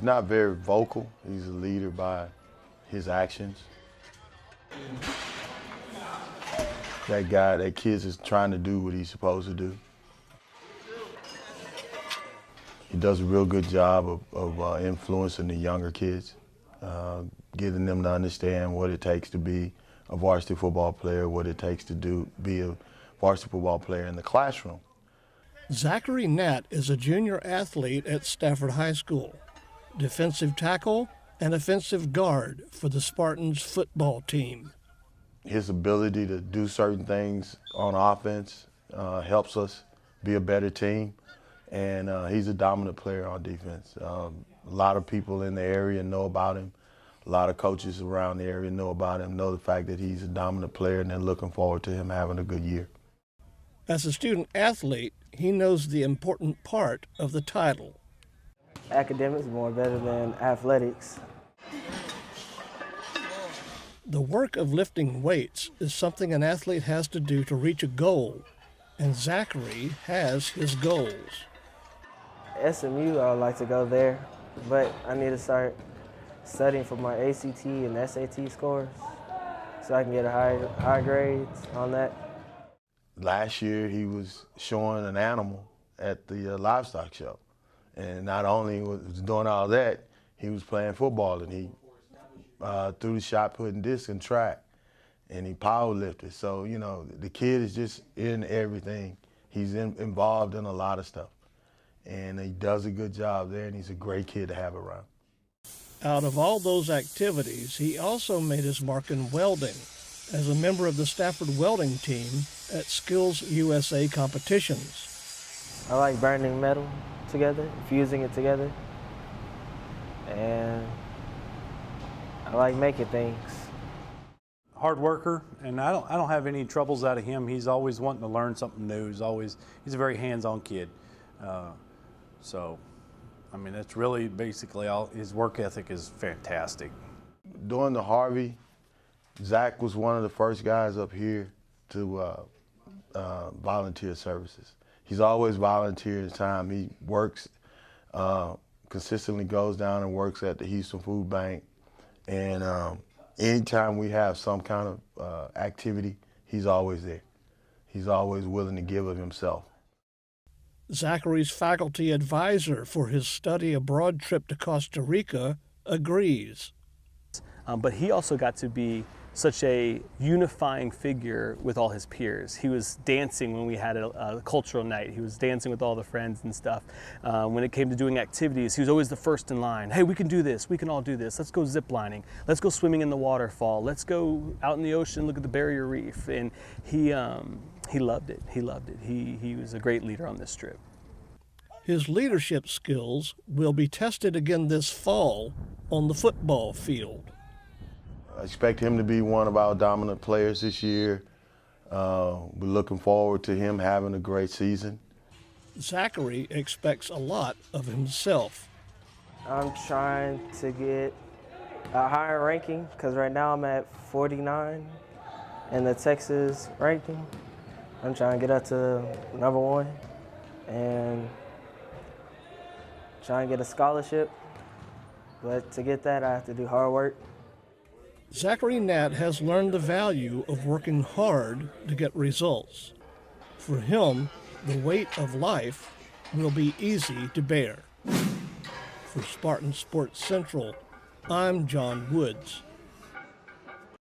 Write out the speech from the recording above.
not very vocal. He's a leader by his actions. That kid is trying to do what he's supposed to do. He does a real good job of influencing the younger kids, getting them to understand what it takes to be a varsity football player, what it takes to be a varsity football player in the classroom. Zachary Natt is a junior athlete at Stafford High School, defensive tackle and offensive guard for the Spartans football team. His ability to do certain things on offense helps us be a better team, and he's a dominant player on defense. A lot of people in the area know about him. A lot of coaches around the area know about him, know the fact that he's a dominant player, and they're looking forward to him having a good year. As a student athlete, he knows the important part of the title. Academics is more better than athletics. The work of lifting weights is something an athlete has to do to reach a goal, and Zachary has his goals. SMU, I would like to go there, but I need to start studying for my ACT and SAT scores so I can get high grades on that. Last year, he was showing an animal at the livestock show. And not only was doing all that, he was playing football, and he threw the shot putting disc and track, and he power lifted. So, you know, the kid is just in everything. He's involved in a lot of stuff. And he does a good job there, and he's a great kid to have around. Out of all those activities, he also made his mark in welding as a member of the Stafford welding team at Skills USA competitions. I like burning metal together, fusing it together, and I like making things. Hard worker, and I don't have any troubles out of him. He's always wanting to learn something new. He's a very hands-on kid. So, I mean, that's really basically all. His work ethic is fantastic. During the Harvey, Zach was one of the first guys up here to volunteer services. He's always volunteered his time. He works, consistently goes down and works at the Houston Food Bank. And anytime we have some kind of activity, he's always there. He's always willing to give of himself. Zachary's faculty advisor for his study abroad trip to Costa Rica agrees. But he also got to be such a unifying figure with all his peers. He was dancing when we had a cultural night. He was dancing with all the friends and stuff. When it came to doing activities, he was always the first in line. Hey, we can do this. We can all do this. Let's go zip lining. Let's go swimming in the waterfall. Let's go out in the ocean, look at the barrier reef. And he loved it. He loved it. He was a great leader on this trip. His leadership skills will be tested again this fall on the football field. I expect him to be one of our dominant players this year. We're looking forward to him having a great season. Zachary expects a lot of himself. I'm trying to get a higher ranking because right now I'm at 49 in the Texas ranking. I'm trying to get up to #1 and try and get a scholarship. But to get that, I have to do hard work. Zachary Natt has learned the value of working hard to get results. For him, the weight of life will be easy to bear. For Spartan Sports Central, I'm John Woods.